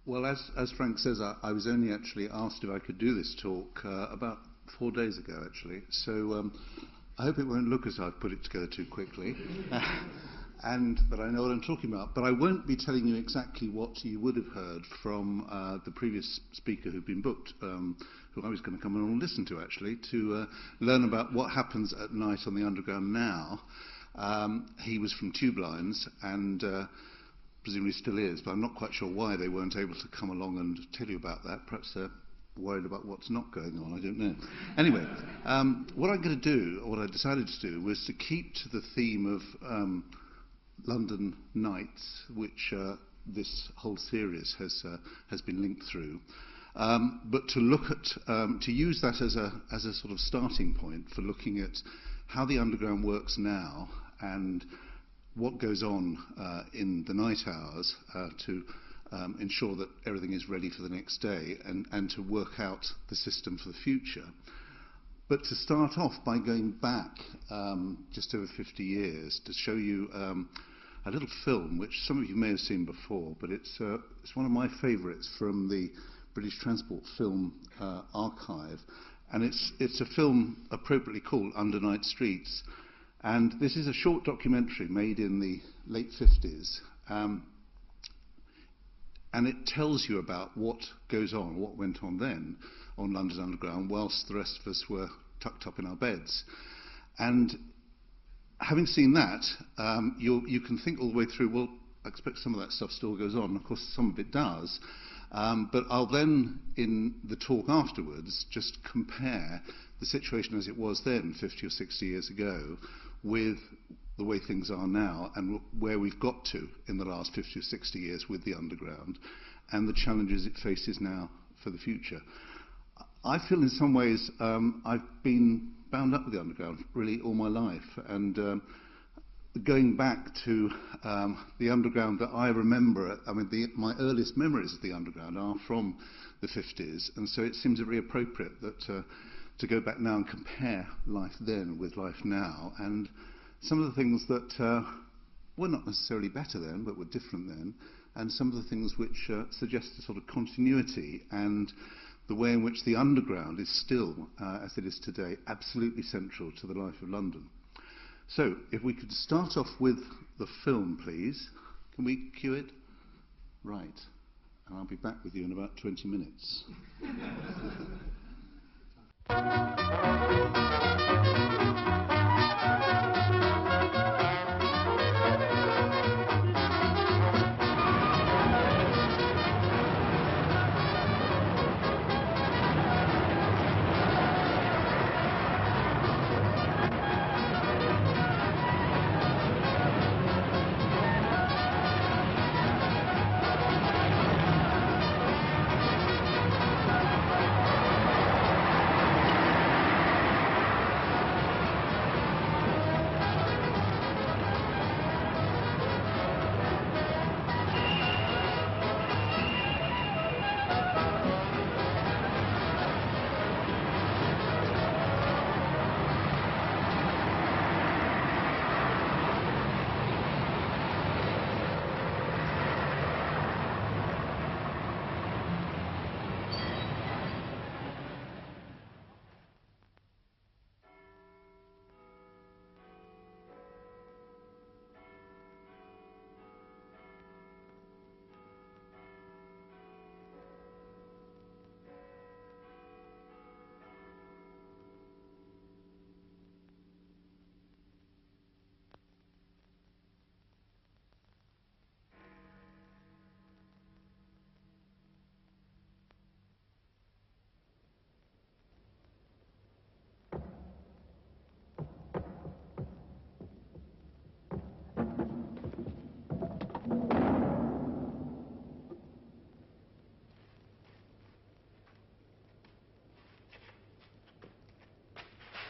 Well, as Frank says, I was only actually asked if I could do this talk about 4 days ago, actually. So I hope it won't look as I've put it together too quickly, and that I know what I'm talking about. But I won't be telling you exactly what you would have heard from the previous speaker who'd been booked, who I was going to come along and listen to, actually, to learn about what happens at night on the Underground now. He was from Tube Lines, and presumably still is, but I'm not quite sure why they weren't able to come along and tell you about that. Perhaps they're worried about what's not going on, I don't know. Anyway, what I'm going to do, or what I decided to do, was to keep to the theme of London nights, which this whole series has been linked through, but to look at, to use that as a sort of starting point for looking at how the Underground works now and what goes on in the night hours to ensure that everything is ready for the next day, and to work out the system for the future. But to start off by going back just over 50 years to show you a little film which some of you may have seen before, but it's one of my favourites from the British Transport Film Archive, and it's a film appropriately called Under Night Streets. And this is a short documentary made in the late 50s, and it tells you about what goes on, what went on then on London's Underground, whilst the rest of us were tucked up in our beds. And having seen that, you can think all the way through, well, I expect some of that stuff still goes on. Of course, some of it does. But I'll then, in the talk afterwards, just compare the situation as it was then, 50 or 60 years ago, with the way things are now and where we've got to in the last 50 or 60 years with the Underground and the challenges it faces now for the future. I feel in some ways I've been bound up with the Underground really all my life, and going back to the Underground that I remember, I mean my earliest memories of the Underground are from the 50s, and so it seems very appropriate that to go back now and compare life then with life now, and some of the things that were not necessarily better then, but were different then, and some of the things which suggest a sort of continuity and the way in which the Underground is still, as it is today, absolutely central to the life of London. So, if we could start off with the film, please. Can we cue it? Right. And I'll be back with you in about 20 minutes.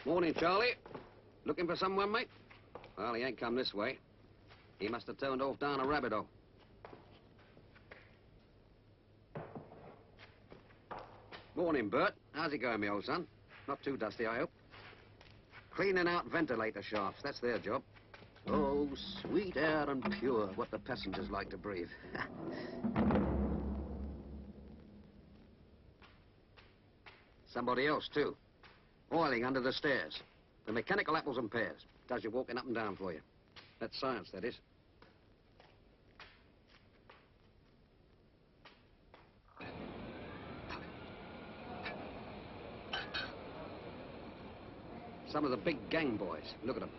Morning, Charlie. Looking for someone, mate? Well, he ain't come this way. He must have turned off down a rabbit hole. Morning, Bert. How's it going, me old son? Not too dusty, I hope. Cleaning out ventilator shafts, that's their job. Oh, sweet air and pure, what the passengers like to breathe. Somebody else, too. Oiling under the stairs. The mechanical apples and pears. Does your walking up and down for you. That's science, that is. Some of the big gang boys. Look at them.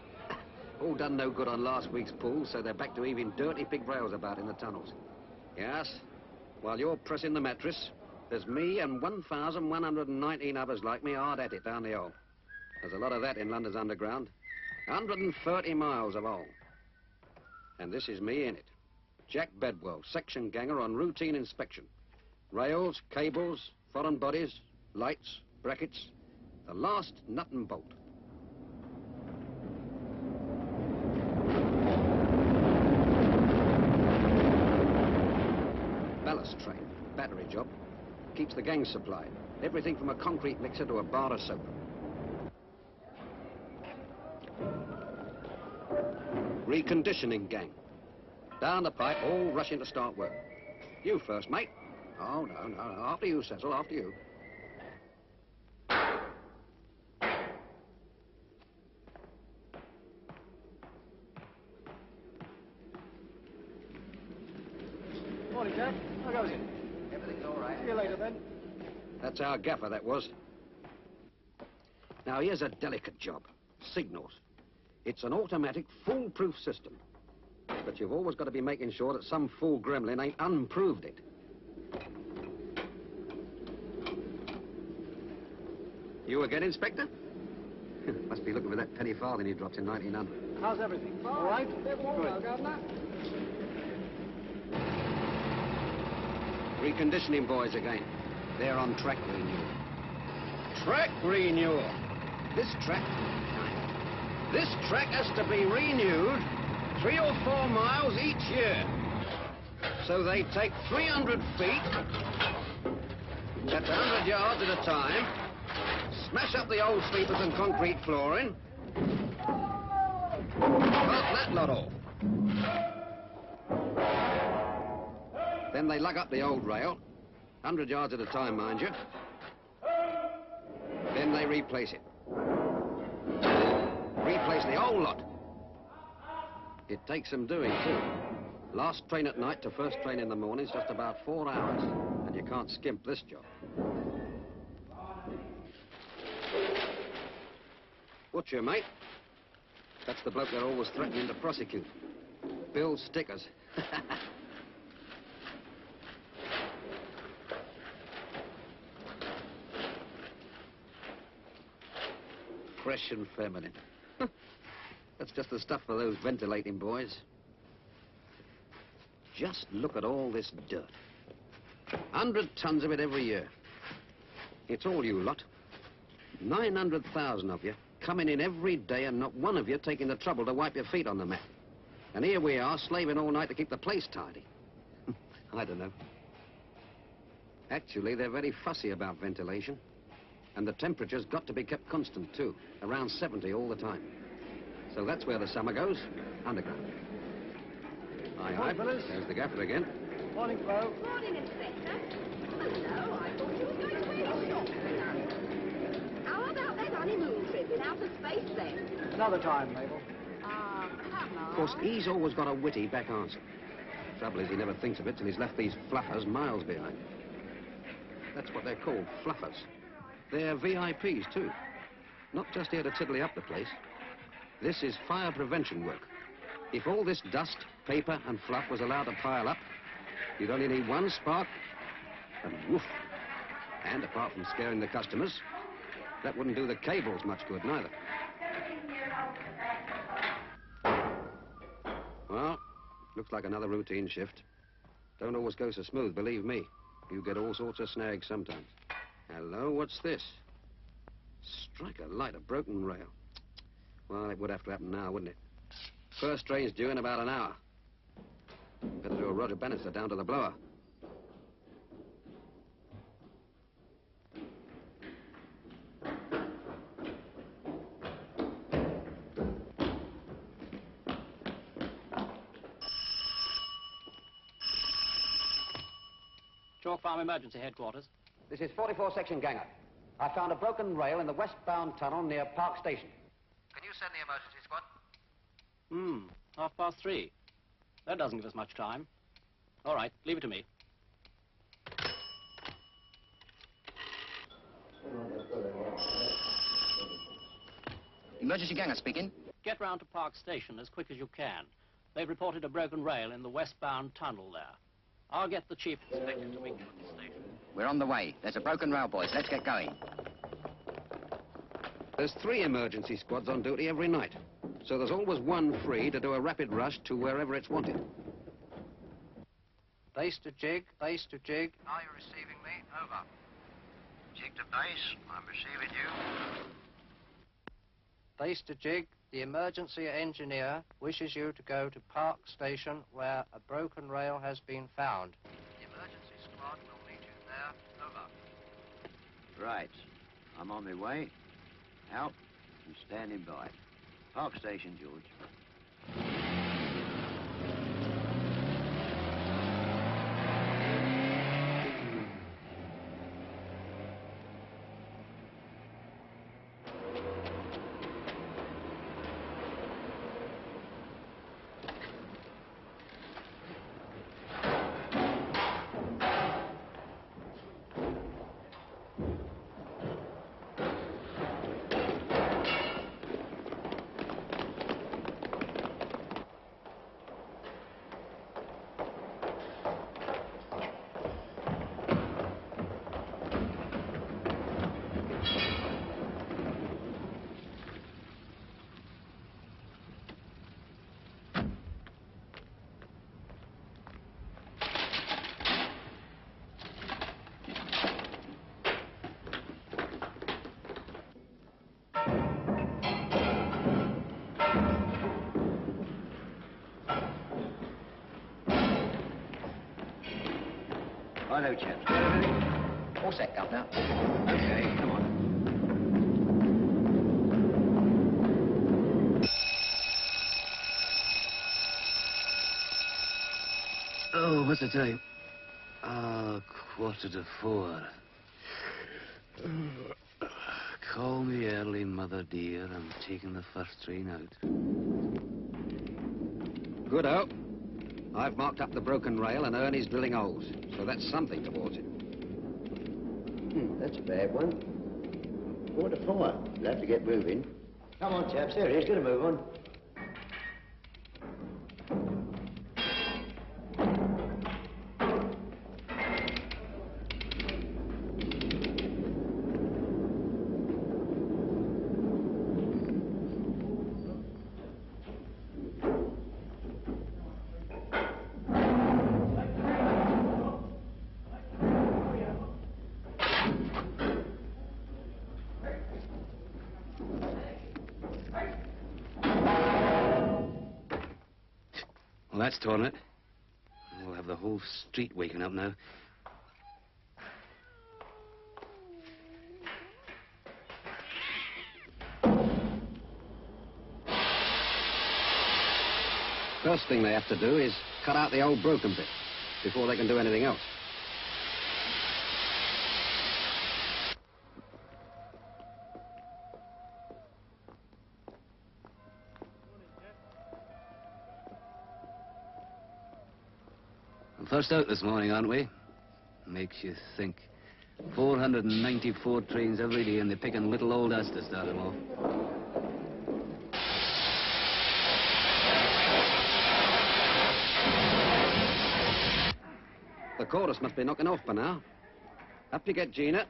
All done no good on last week's pool, so they're back to heaving dirty big rails about in the tunnels. Yes, while you're pressing the mattress, there's me and 1,119 others like me hard at it down the hole. There's a lot of that in London's underground. 130 miles of hole. And this is me in it. Jack Bedwell, section ganger on routine inspection. Rails, cables, foreign bodies, lights, brackets. The last nut and bolt. Ballast train, battery job. Keeps the gang supplied. Everything from a concrete mixer to a bar of soap. Reconditioning gang. Down the pipe, all rushing to start work. You first, mate. Oh, no. After you, Cecil, after you. Morning, Jack. How goes it? Everything's all right. See you later, then. That's our gaffer, that was. Now, here's a delicate job. Signals. It's an automatic, foolproof system. But you've always got to be making sure that some fool gremlin ain't unproved it. You again, Inspector? Must be looking for that penny farthing he dropped in 1900. How's everything? All right? Good. Reconditioning boys again. They're on track renewal. Track renewal. This track has to be renewed 3 or 4 miles each year. So they take 300 feet, that's 100 yards at a time, smash up the old sleepers and concrete flooring, cut that lot off. Then they lug up the old rail, 100 yards at a time, mind you. Then they replace it. Replace the whole lot. It takes some doing, too. Last train at night to first train in the morning is just about 4 hours. And you can't skimp this job. Butcher, mate. That's the bloke they're always threatening to prosecute. Bill Stickers. Fresh and feminine. That's just the stuff for those ventilating boys. Just look at all this dirt. 100 tons of it every year. It's all you lot. 900,000 of you coming in every day and not one of you taking the trouble to wipe your feet on the mat. And here we are, slaving all night to keep the place tidy. I don't know. Actually, they're very fussy about ventilation. And the temperature's got to be kept constant, too. Around 70 all the time. So that's where the summer goes, underground. Aye. There's the gaffer again. Morning, Flo. Morning, Inspector. Hello, I thought you were going to really shop tonight. How about that honeymoon trip in outer space, then? Another time, Mabel. Oh, come on. Of course, he's always got a witty back answer. Trouble is, he never thinks of it till he's left these fluffers miles behind. That's what they're called, fluffers. They're VIPs, too. Not just here to tiddly up the place. This is fire prevention work. If all this dust, paper, and fluff was allowed to pile up, you'd only need one spark, and woof. And apart from scaring the customers, that wouldn't do the cables much good, neither. Well, looks like another routine shift. Don't always go so smooth, believe me. You get all sorts of snags sometimes. Hello, what's this? Strike a light, a broken rail. Well, it would have to happen now, wouldn't it? First train's due in about an hour. Better do a Roger Bannister down to the blower. Chalk Farm Emergency Headquarters. This is 44 Section Ganger. I found a broken rail in the westbound tunnel near Park Station. Can you send the emergency squad? 3:30. That doesn't give us much time. All right, leave it to me. Emergency ganger speaking. Get round to Park Station as quick as you can. They've reported a broken rail in the westbound tunnel there. I'll get the chief inspector to meet you at the station. We're on the way. There's a broken rail, boys. Let's get going. There's 3 emergency squads on duty every night. So there's always one free to do a rapid rush to wherever it's wanted. Base to jig, base to jig. Are you receiving me? Over. Jig to base. I'm receiving you. Base to jig. The emergency engineer wishes you to go to Park Station where a broken rail has been found. The emergency squad will meet you there. Over. Right. I'm on my way. Out and standing by. Park Station, George. Righto, chaps. All set, Governor. Okay, come on. Oh, what's the time? 4:15. Call me early, mother dear. I'm taking the first train out. Good-o. I've marked up the broken rail and Ernie's drilling holes, so that's something towards it. That's a bad one. 4:04. We'll have to get moving. Come on, chaps. There it is. Get a move on. Well, that's torn it. We'll have the whole street waking up now. First thing they have to do is cut out the old broken bit before they can do anything else. First out this morning, aren't we? Makes you think. 494 trains every day, and they're picking little old us to start them off. The chorus must be knocking off by now. Up you get, Gina.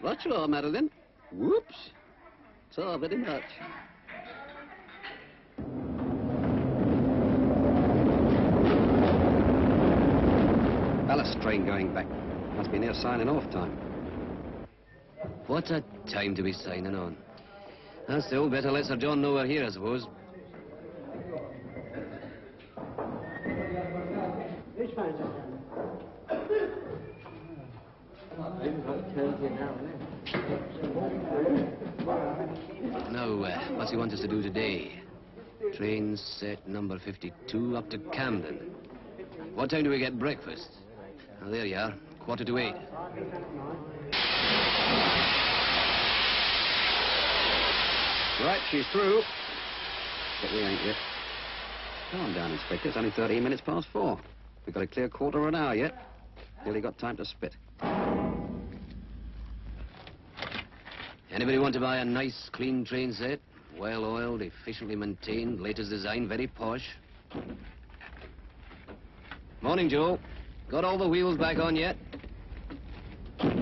Right you are, Madeline. Whoops. So very much. Ballast train going back. Must be near signing off time. What a time to be signing on. That's the old better let Sir John know we're here, I suppose. Which phone's that? Now, what's he want us to do today? Train set number 52 up to Camden. What time do we get breakfast? Oh, there you are, 7:45. Right, she's through. But we ain't yet. Calm down, Inspector. It's only 13 minutes past 4. We've got a clear quarter of an hour yet. Nearly got time to spit. Anybody want to buy a nice, clean train set? Well-oiled, efficiently maintained, latest design, very posh. Morning, Joe. Got all the wheels back on yet? Oh,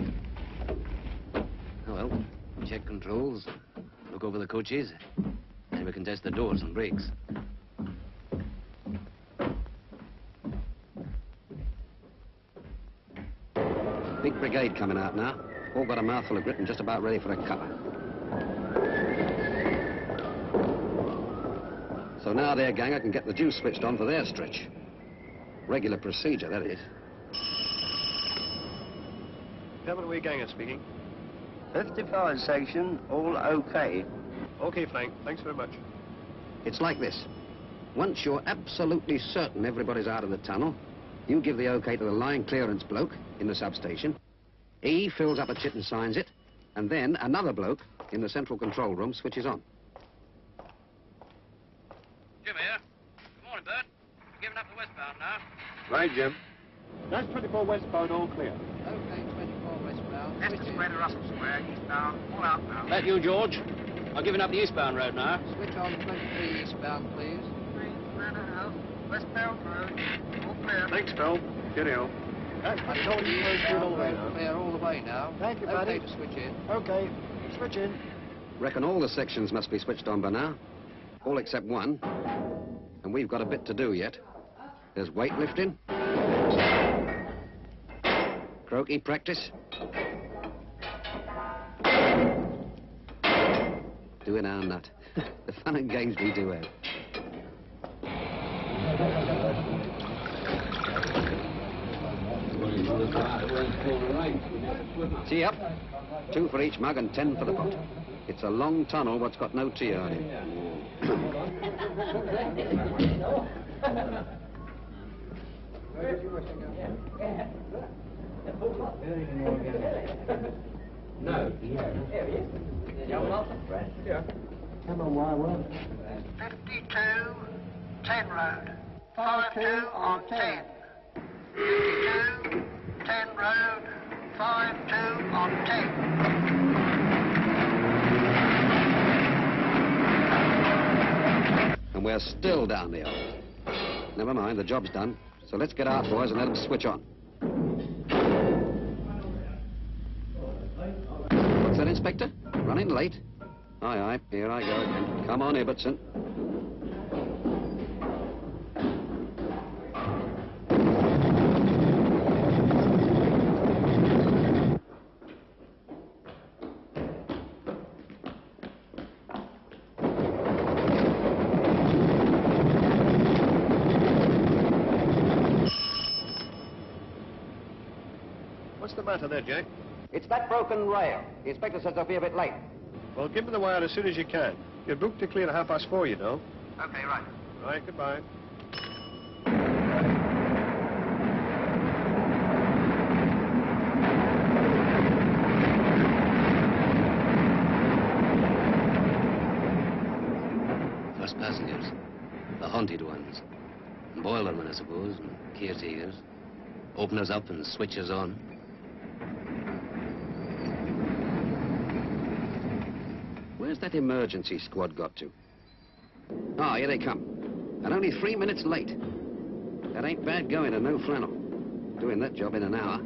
well, check controls, look over the coaches, and we can test the doors and brakes. Big brigade coming out now. All got a mouthful of grit and just about ready for a cuppa. So now their ganger can get the juice switched on for their stretch. Regular procedure, that is. Cavalry Ganger speaking. 55 section, all okay. Okay, Frank. Thanks very much. It's like this. Once you're absolutely certain everybody's out of the tunnel, you give the okay to the line clearance bloke in the substation. He fills up a chit and signs it, and then another bloke in the central control room switches on. Jim here. Good morning, Bert. We're giving up the westbound now. Right, Jim. That's 24 westbound, all clear. Okay, 24 westbound. Left to square to Russell Square, eastbound, all out now. That you, George? I'm giving up the eastbound road now. Switch on 23 eastbound, please. Westbound road, all clear. Thanks, Phil. Cheerio. That's I told you eastbound all the way road now. clear all the way now. Thank you, buddy. Okay to switch in. Okay, switch in. Reckon all the sections must be switched on by now. All except one. And we've got a bit to do yet. There's weightlifting. Croquet practice. Doing our nut. The fun and games we do have. See up. 2 for each mug and 10 for the pot. It's a long tunnel what's got no tea on it. No. Yeah. Come on, why won't 52, 10 road. 52 on 10. 52, 10 road. 52 on 10. And we're still down the hole. Never mind, the job's done. So let's get out, boys, and let them switch on. What's that, Inspector? Running late? Aye, aye, here I go again. Come on, Ibbotson. What's the matter there, Jack? It's that broken rail. The inspector says they'll be a bit late. Well, give me the wire as soon as you can. You're booked to clear at 4:30, you know. Okay, right. Right, goodbye. First passengers. The haunted ones. Boilermen, I suppose, and caretakers. Open us up and switch us on. Where's that emergency squad got to? Ah, here they come. And only 3 minutes late. That ain't bad going and no flannel. Doing that job in an hour.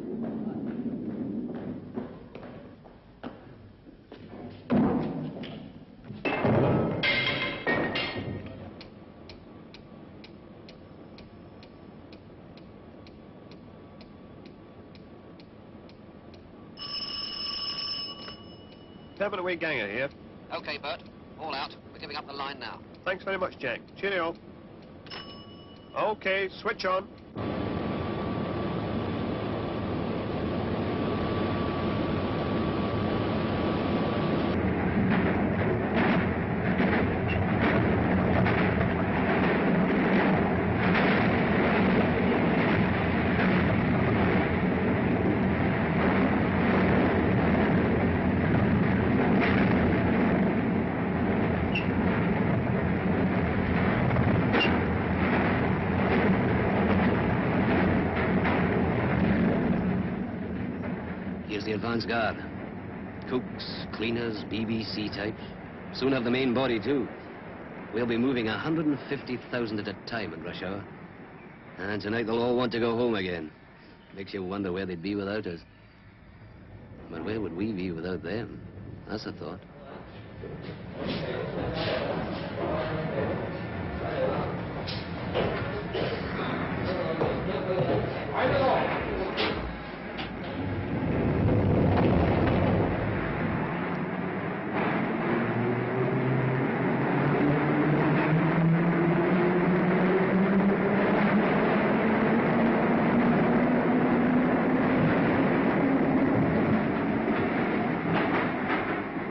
Cavalry Ganger here. Okay, Bert. All out. We're giving up the line now. Thanks very much, Jack. Cheerio. Okay, switch on. Here's the advance guard. Cooks, cleaners, BBC types. Soon have the main body, too. We'll be moving 150,000 at a time in rush hour. And tonight they'll all want to go home again. Makes you wonder where they'd be without us. But where would we be without them? That's a thought.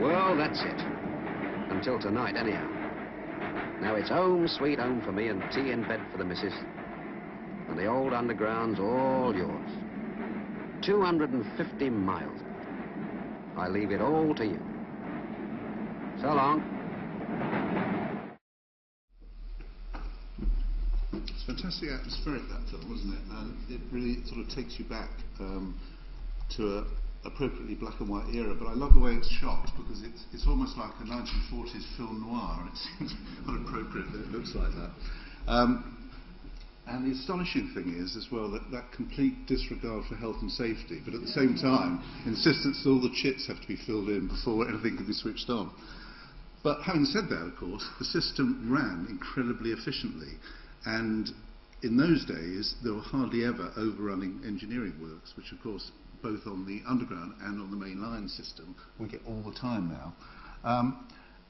Well, that's it. Until tonight, anyhow. Now it's home, sweet home for me, and tea in bed for the missus. And the old underground's all yours. 250 miles. I leave it all to you. So long. It's fantastic atmospheric, that film, wasn't it? And it really sort of takes you back to a appropriately black and white era, but I love the way it's shot because it's almost like a 1940s film noir. It seems quite appropriate that it looks like that. And the astonishing thing is as well that complete disregard for health and safety, but at the same time insistence that all the chits have to be filled in before anything can be switched on. But having said that, of course, the system ran incredibly efficiently, and in those days there were hardly ever overrunning engineering works, which of course both on the underground and on the main line system we get all the time now.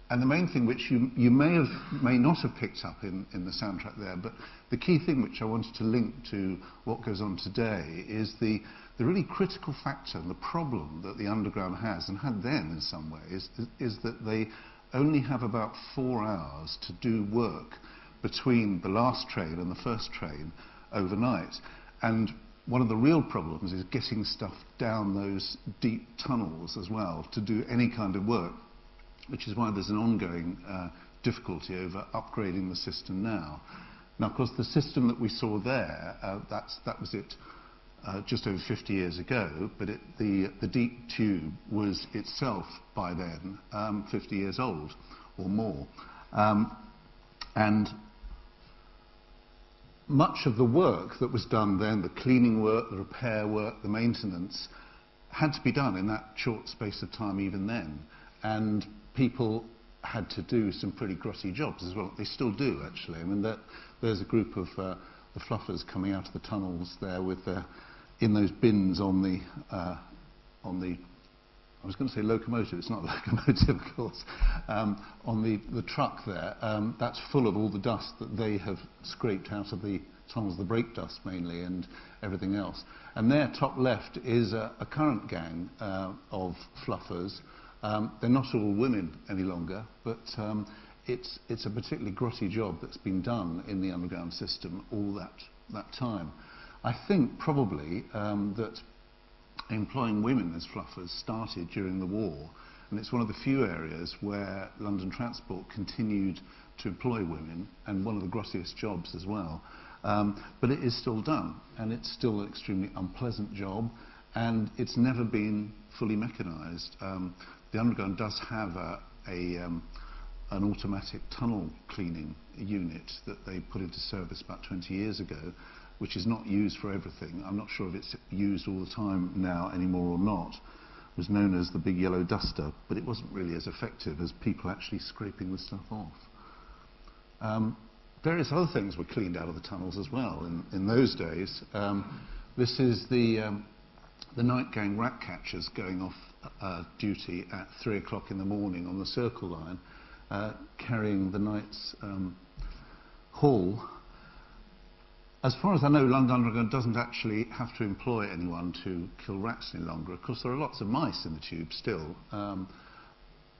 And the main thing which you may not have picked up in the soundtrack there, but the key thing which I wanted to link to what goes on today is the really critical factor and the problem that the underground has, and had then in some ways, is that they only have about 4 hours to do work between the last train and the first train overnight. And one of the real problems is getting stuff down those deep tunnels as well to do any kind of work, which is why there's an ongoing difficulty over upgrading the system now. Now, of course, the system that we saw there, that was it just over 50 years ago, but the deep tube was itself by then 50 years old or more. And much of the work that was done then, the cleaning work, the repair work, the maintenance, had to be done in that short space of time even then. And people had to do some pretty grotty jobs as well. They still do, actually. I mean, there's a group of the fluffers coming out of the tunnels there with in those bins on the I was going to say locomotive, it's not a locomotive, of course, on the truck there. That's full of all the dust that they have scraped out of the tunnels, the brake dust mainly, and everything else. And there, top left, is a current gang of fluffers. They're not all women any longer, but it's a particularly grotty job that's been done in the underground system all that time. I think probably that employing women as fluffers started during the war, and it's one of the few areas where London Transport continued to employ women, and one of the grossiest jobs as well. But it is still done, and it's still an extremely unpleasant job, and it's never been fully mechanised. The underground does have an automatic tunnel cleaning unit that they put into service about 20 years ago, which is not used for everything. I'm not sure if it's used all the time now anymore or not. It was known as the big yellow duster, but it wasn't really as effective as people actually scraping the stuff off. Various other things were cleaned out of the tunnels as well in those days. This is the night gang rat catchers going off duty at 3 o'clock in the morning on the Circle line, carrying the night's haul. As far as I know, London Underground doesn't actually have to employ anyone to kill rats any longer. Of course, there are lots of mice in the tube still,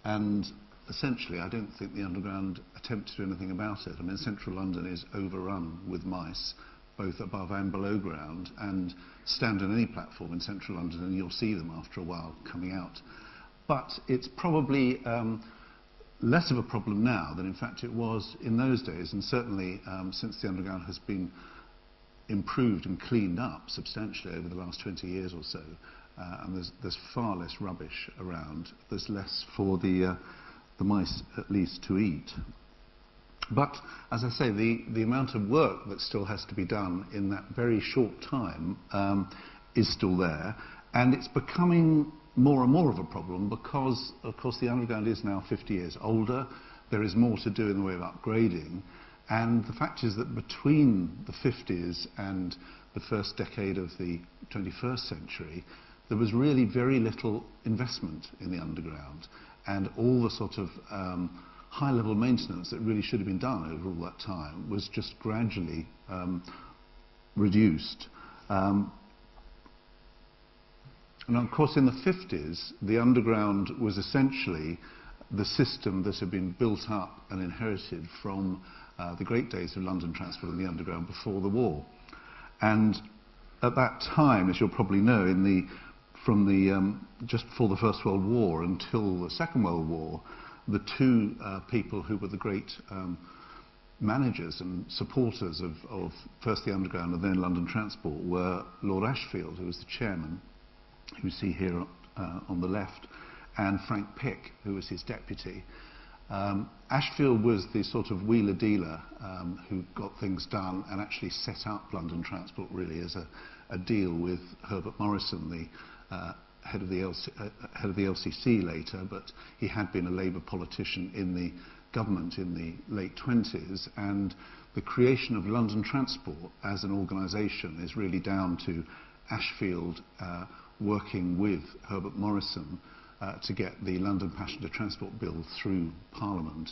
and essentially I don't think the Underground attempt to do anything about it. I mean, central London is overrun with mice, both above and below ground, and stand on any platform in central London and you'll see them after a while coming out. But it's probably less of a problem now than in fact it was in those days, and certainly since the Underground has been improved and cleaned up substantially over the last 20 years or so. and there's far less rubbish around. There's less for the mice, at least, to eat. But, as I say, the amount of work that still has to be done in that very short time is still there, and it's becoming more and more of a problem because, of course, the underground is now 50 years older. There is more to do in the way of upgrading, and the fact is that between the 50s and the first decade of the 21st century, there was really very little investment in the underground, and all the sort of high-level maintenance that really should have been done over all that time was just gradually reduced. And of course, in the 50s, the underground was essentially the system that had been built up and inherited from the great days of London transport in the underground before the war. And at that time, as you'll probably know, just before the First World War until the Second World War, the two people who were the great managers and supporters of first the underground and then London transport were Lord Ashfield, who was the chairman, who you see here on the left, and Frank Pick, who was his deputy. Ashfield was the sort of wheeler-dealer who got things done and actually set up London transport really as a deal with Herbert Morrison, the head of the LCC later, but he had been a Labour politician in the government in the late 20s, and the creation of London Transport as an organisation is really down to Ashfield working with Herbert Morrison to get the London Passenger Transport Bill through Parliament,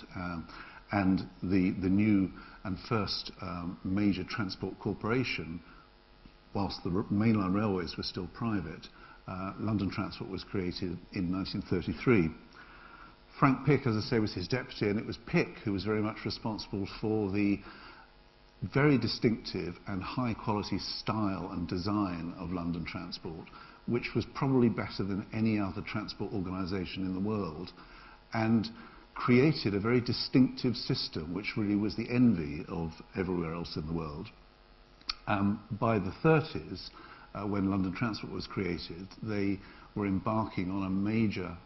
and the new and first major transport corporation, whilst the mainline railways were still private, London Transport was created in 1933. Frank Pick, as I say, was his deputy, and it was Pick who was very much responsible for the very distinctive and high quality style and design of London Transport, which was probably better than any other transport organisation in the world, and created a very distinctive system which really was the envy of everywhere else in the world. By the 30s, when London Transport was created, they were embarking on a major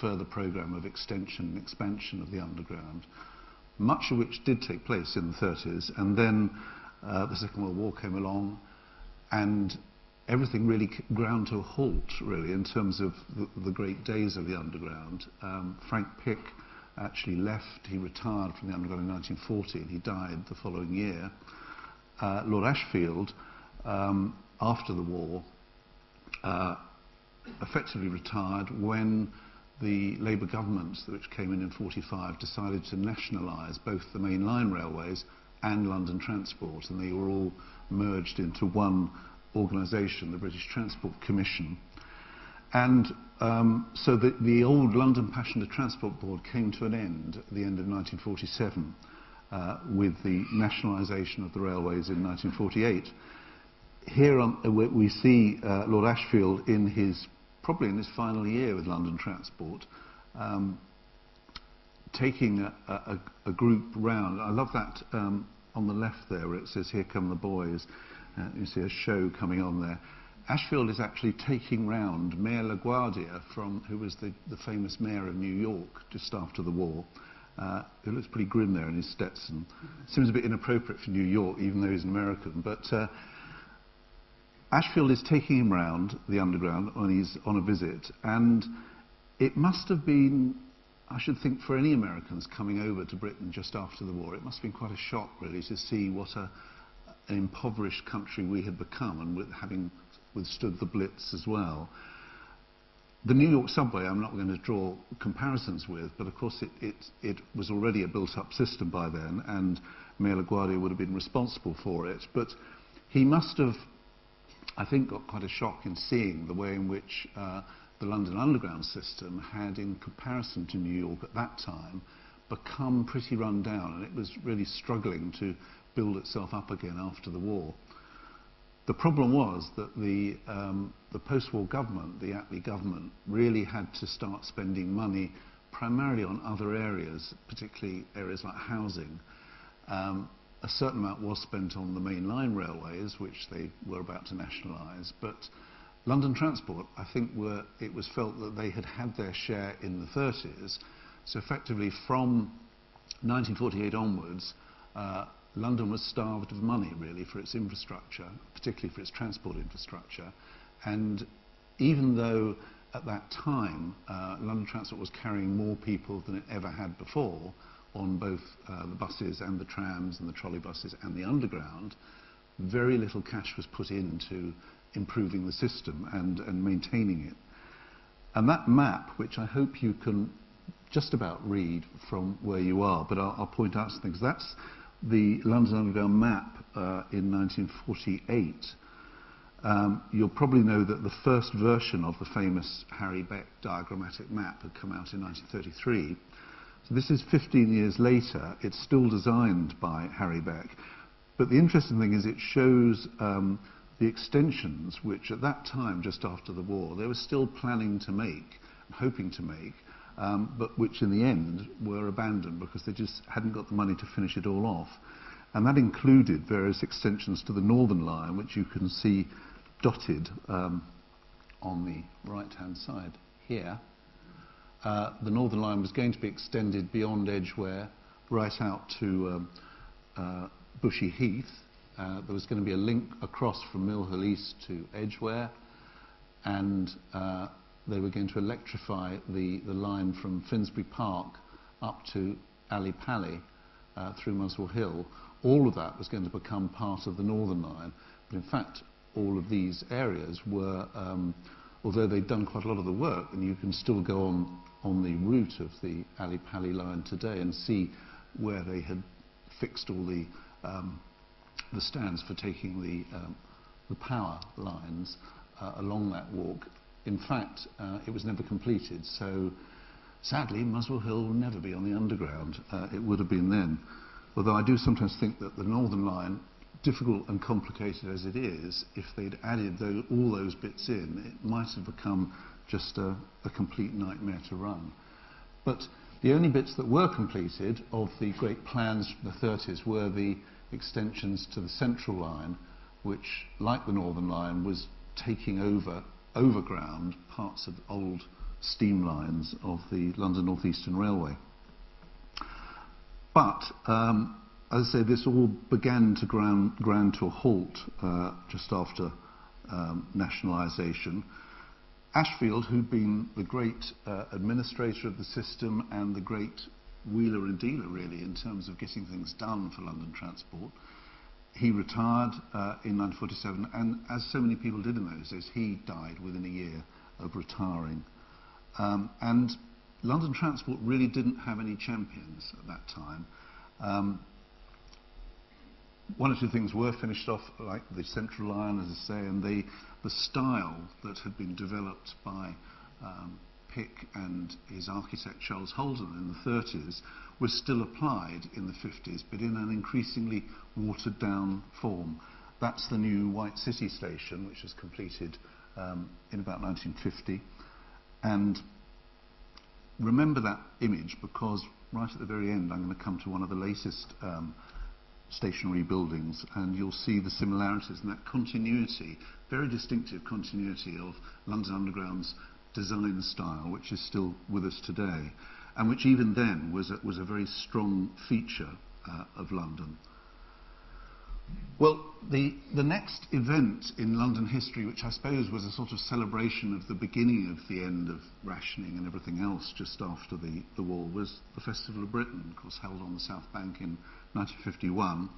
further programme of extension and expansion of the underground, much of which did take place in the 30s, and then the Second World War came along, and everything really ground to a halt, really, in terms of the great days of the underground. Frank Pick actually left. He retired from the underground in 1940, and he died the following year. Lord Ashfield, after the war, effectively retired when the Labour government, which came in 45, decided to nationalise both the main line railways and London Transport, and they were all merged into one organisation, the British Transport Commission. And so the old London Passenger Transport Board came to an end at the end of 1947 with the nationalisation of the railways in 1948. Here we see Lord Ashfield probably in his final year with London Transport, taking a group round. I love that on the left there where it says, "Here come the boys." You see a show coming on there. Ashfield is actually taking round Mayor LaGuardia, who was the famous mayor of New York just after the war. He looks pretty grim there in his Stetson. Seems a bit inappropriate for New York, even though he's an American. But Ashfield is taking him round the underground when he's on a visit, and it must have been, I should think, for any Americans coming over to Britain just after the war, it must have been quite a shock, really, to see what an impoverished country we had become, and having withstood the Blitz as well. The New York subway I'm not going to draw comparisons with, but of course it was already a built-up system by then, and Mayor LaGuardia would have been responsible for it. But he must have, I think, got quite a shock in seeing the way in which the London Underground system had, in comparison to New York at that time, become pretty run down, and it was really struggling to build itself up again after the war. The problem was that the post-war government, the Attlee government, really had to start spending money primarily on other areas, particularly areas like housing. A certain amount was spent on the main line railways, which they were about to nationalise, but London Transport, I think, it was felt that they had had their share in the 30s. So effectively, from 1948 onwards, London was starved of money, really, for its infrastructure, particularly for its transport infrastructure. And even though at that time London Transport was carrying more people than it ever had before on both the buses and the trams and the trolley buses and the underground, very little cash was put into improving the system and maintaining it. And that map, which I hope you can just about read from where you are, but I'll point out some things. That's the London Underground map in 1948. You'll probably know that the first version of the famous Harry Beck diagrammatic map had come out in 1933. So this is 15 years later. It's still designed by Harry Beck. But the interesting thing is it shows the extensions which at that time, just after the war, they were still planning to make, hoping to make, but which in the end were abandoned because they just hadn't got the money to finish it all off. And that included various extensions to the Northern Line, which you can see dotted on the right-hand side here. The Northern Line was going to be extended beyond Edgware, right out to Bushy Heath. There was going to be a link across from Mill Hill East to Edgware, and they were going to electrify the line from Finsbury Park up to Ali Pali through Muswell Hill. All of that was going to become part of the Northern Line. But in fact, all of these areas were, although they'd done quite a lot of the work, and you can still go on the route of the Ali Pali line today and see where they had fixed all the stands for taking the power lines along that walk. In fact, it was never completed, so sadly Muswell Hill will never be on the Underground. It would have been then. Although I do sometimes think that the Northern Line, difficult and complicated as it is, if they'd added all those bits in, it might have become just a complete nightmare to run. But the only bits that were completed of the great plans from the 30s were the extensions to the Central Line, which, like the Northern Line, was taking over overground parts of old steam lines of the London North Eastern Railway. But as I say, this all began to ground to a halt just after nationalisation. Ashfield, who'd been the great administrator of the system and the great wheeler and dealer, really, in terms of getting things done for London Transport, he retired in 1947, and as so many people did in those days, he died within a year of retiring. And London Transport really didn't have any champions at that time. One or two things were finished off, like the Central Line, as I say, and the style that had been developed by Pick and his architect Charles Holden in the 30s was still applied in the 50s, but in an increasingly watered down form. That's the new White City station, which was completed in about 1950. And remember that image, because right at the very end I'm going to come to one of the latest stationary buildings, and you'll see the similarities and that continuity, very distinctive continuity of London Underground's design style, which is still with us today, and which even then was a very strong feature of London. Well, the next event in London history, which I suppose was a sort of celebration of the beginning of the end of rationing and everything else just after the war, was the Festival of Britain, of course, held on the South Bank in 1951.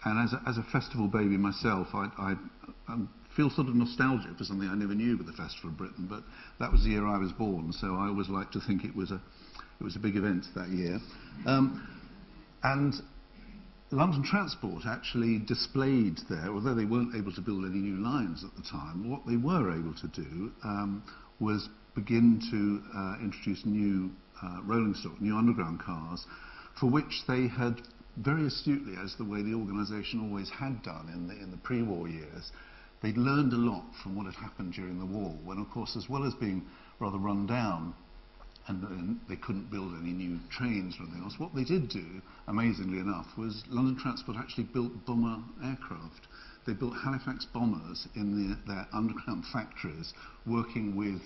And as a festival baby myself, I feel sort of nostalgic for something I never knew with the Festival of Britain, but that was the year I was born, so I always like to think it was a big event that year. And London Transport actually displayed there, although they weren't able to build any new lines at the time, what they were able to do was begin to introduce new rolling stock, new underground cars, for which they had very astutely, as the way the organisation always had done in the pre-war years, they'd learned a lot from what had happened during the war, when, of course, as well as being rather run down, and then they couldn't build any new trains or anything else. What they did do, amazingly enough, was London Transport actually built bomber aircraft. They built Halifax bombers in their underground factories, working with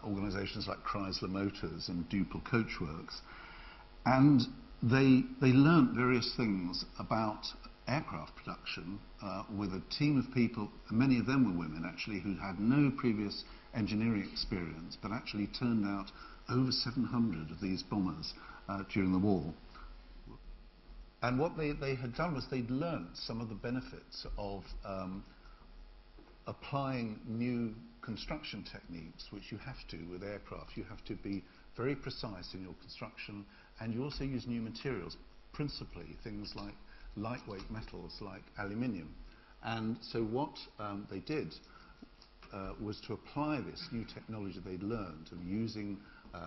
organisations like Chrysler Motors and Duple Coachworks. And they learnt various things about aircraft production with a team of people, many of them were women actually, who had no previous engineering experience, but actually turned out over 700 of these bombers during the war. And what they had done was they'd learnt some of the benefits of applying new construction techniques, which you have to with aircraft. You have to be very precise in your construction, and you also use new materials, principally things like lightweight metals like aluminium. And so what they did was to apply this new technology they'd learned of using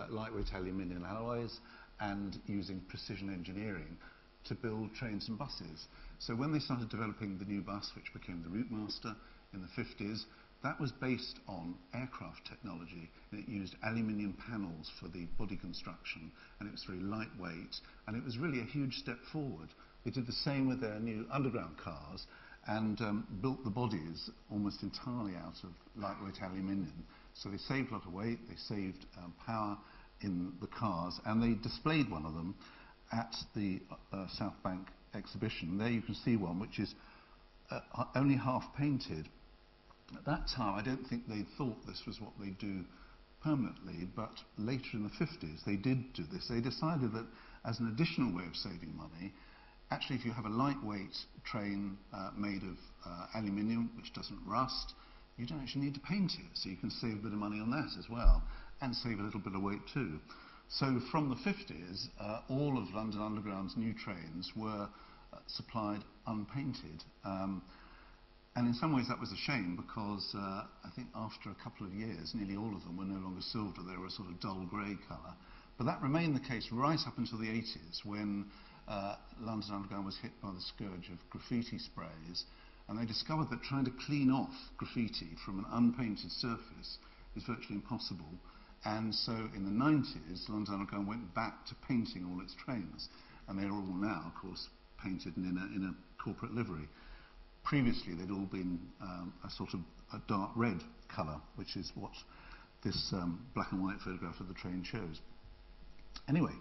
lightweight aluminium alloys and using precision engineering to build trains and buses. So when they started developing the new bus, which became the Route Master in the 50s, that was based on aircraft technology, and it used aluminium panels for the body construction, and it was very lightweight, and it was really a huge step forward. They did the same with their new underground cars, and built the bodies almost entirely out of lightweight aluminium. So they saved a lot of weight, they saved power in the cars, and they displayed one of them at the South Bank exhibition. There you can see one which is only half painted. At that time, I don't think they thought this was what they'd do permanently, but later in the 50s they did do this. They decided that as an additional way of saving money, actually if you have a lightweight train made of aluminium, which doesn't rust, you don't actually need to paint it, so you can save a bit of money on that as well, and save a little bit of weight too. So from the 50s, all of London Underground's new trains were supplied unpainted. And in some ways that was a shame, because I think after a couple of years, nearly all of them were no longer silver, they were a sort of dull grey colour. But that remained the case right up until the 80s, when London Underground was hit by the scourge of graffiti sprays, and they discovered that trying to clean off graffiti from an unpainted surface is virtually impossible. And so in the 90s, London Underground went back to painting all its trains, and they're all now, of course, painted in a corporate livery. Previously, they'd all been a sort of a dark red colour, which is what this black and white photograph of the train shows. Anyway,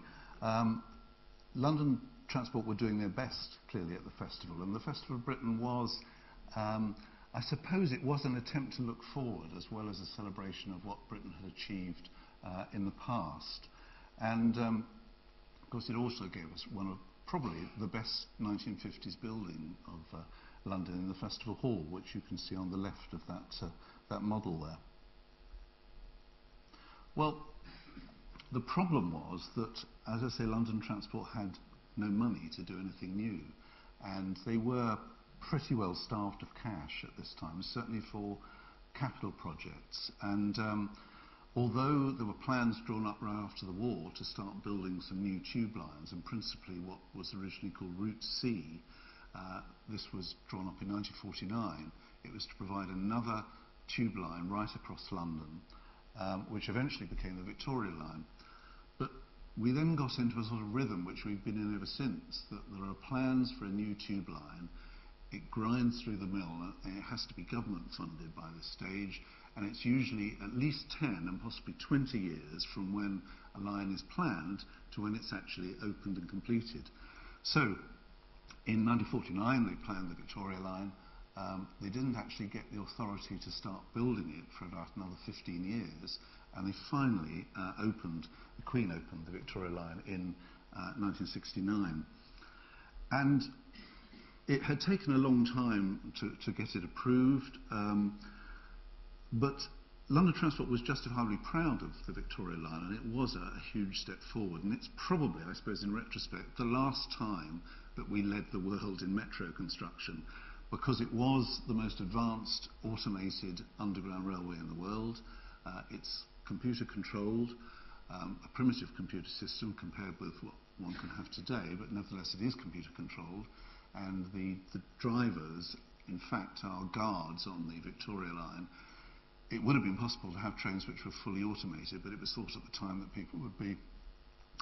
London Transport were doing their best, clearly, at the festival, and the Festival of Britain was, I suppose it was an attempt to look forward as well as a celebration of what Britain had achieved in the past. And of course it also gave us one of probably the best 1950s building of London in the Festival Hall, which you can see on the left of that model there. Well, the problem was that, as I say, London Transport had no money to do anything new, and they were pretty well starved of cash at this time, certainly for capital projects. And although there were plans drawn up right after the war to start building some new tube lines, and principally what was originally called Route C, this was drawn up in 1949. It was to provide another tube line right across London, which eventually became the Victoria Line. But we then got into a sort of rhythm which we've been in ever since, that there are plans for a new tube line. It grinds through the mill, and it has to be government funded by this stage, and it's usually at least 10 and possibly 20 years from when a line is planned to when it's actually opened and completed. So in 1949 they planned the Victoria Line. They didn't actually get the authority to start building it for about another 15 years, and they finally the Queen opened the Victoria Line in 1969. And it had taken a long time to get it approved, but London Transport was justifiably proud of the Victoria Line, and it was a huge step forward. And it's probably, I suppose in retrospect, the last time that we led the world in metro construction, because it was the most advanced automated underground railway in the world. It's computer controlled, a primitive computer system compared with what one can have today, but nevertheless it is computer controlled. And the drivers, in fact, are guards on the Victoria Line. it would have been possible to have trains which were fully automated, but it was thought at the time that people would be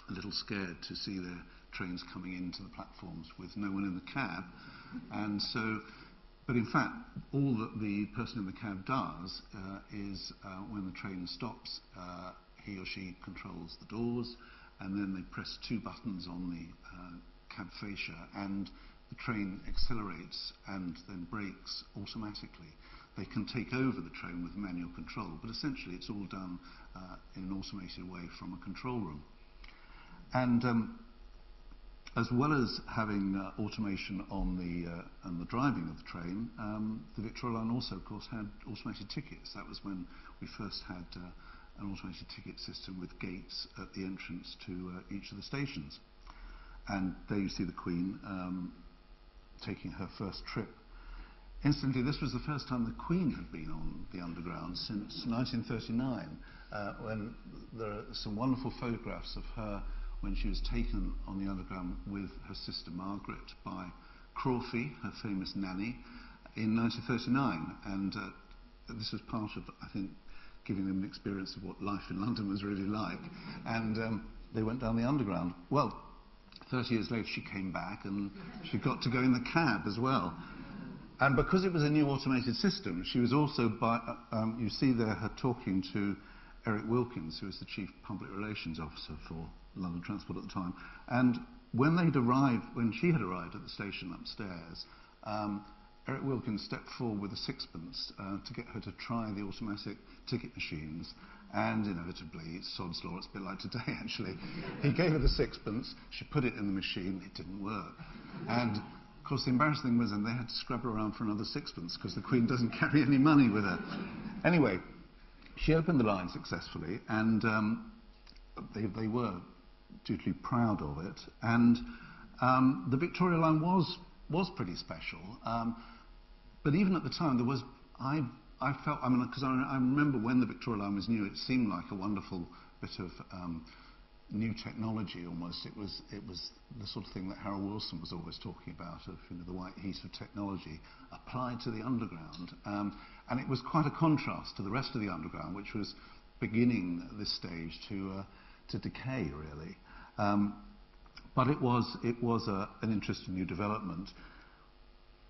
a little scared to see their trains coming into the platforms with no one in the cab. And so, but in fact, all that the person in the cab does is when the train stops, he or she controls the doors, and then they press two buttons on the cab fascia, and the train accelerates and then brakes automatically. They can take over the train with manual control, but essentially it's all done in an automated way from a control room. And as well as having automation on the driving of the train, the Victoria Line also, of course, had automated tickets. That was when we first had an automated ticket system with gates at the entrance to each of the stations. And there you see the Queen taking her first trip. Incidentally, this was the first time the Queen had been on the Underground since 1939, when there are some wonderful photographs of her when she was taken on the Underground with her sister Margaret by Crawfey, her famous nanny, in 1939. And this was part of, I think, giving them an experience of what life in London was really like. And they went down the Underground. Well, 30 years later she came back and she got to go in the cab as well. And because it was a new automated system, she was also, you see there her talking to Eric Wilkins, who was the Chief Public Relations Officer for London Transport at the time. And when she had arrived at the station upstairs, Eric Wilkins stepped forward with a sixpence to get her to try the automatic ticket machines. And inevitably, sod's law, it's a bit like today actually, he gave her the sixpence, she put it in the machine, it didn't work. And of course the embarrassing thing was then they had to scrub her around for another sixpence because the Queen doesn't carry any money with her. Anyway, she opened the line successfully, and they were dutifully proud of it. And the Victoria Line was pretty special. But even at the time, there was, I felt, I mean, because I remember when the Victoria Line was new, it seemed like a wonderful bit of new technology almost. It was the sort of thing that Harold Wilson was always talking about, of the white heat of technology applied to the Underground. And it was quite a contrast to the rest of the Underground, which was beginning at this stage to decay, really. But it was an interesting new development.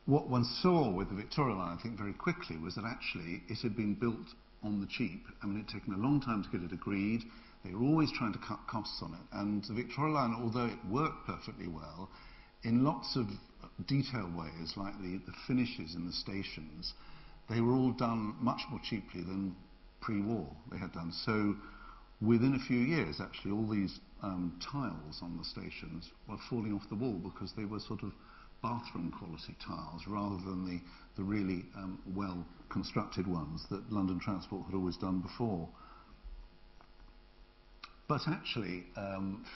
What one saw with the Victoria Line, I think, very quickly was that actually it had been built on the cheap. I mean, it had taken a long time to get it agreed. They were always trying to cut costs on it. And the Victoria Line, although it worked perfectly well, in lots of detailed ways, like the finishes in the stations, they were all done much more cheaply than pre-war they had done. So within a few years, actually, all these tiles on the stations were falling off the wall because they were sort of bathroom quality tiles rather than the really well-constructed ones that London Transport had always done before. But actually,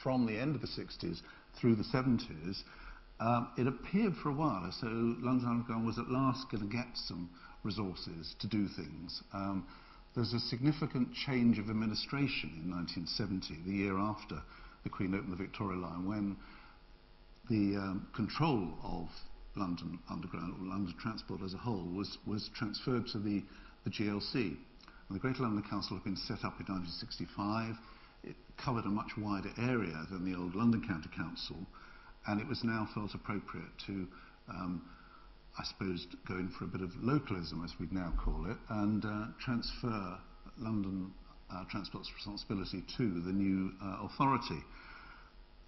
from the end of the 60s through the 70s, it appeared for a while as though London Underground was at last going to get some resources to do things. There's a significant change of administration in 1970, the year after the Queen opened the Victoria Line, when the control of London Underground, or London Transport as a whole, was transferred to the GLC. And the Greater London Council had been set up in 1965. It covered a much wider area than the old London County Council, and it was now felt appropriate to, I suppose, go in for a bit of localism, as we'd now call it, and transfer London Transport's responsibility to the new authority.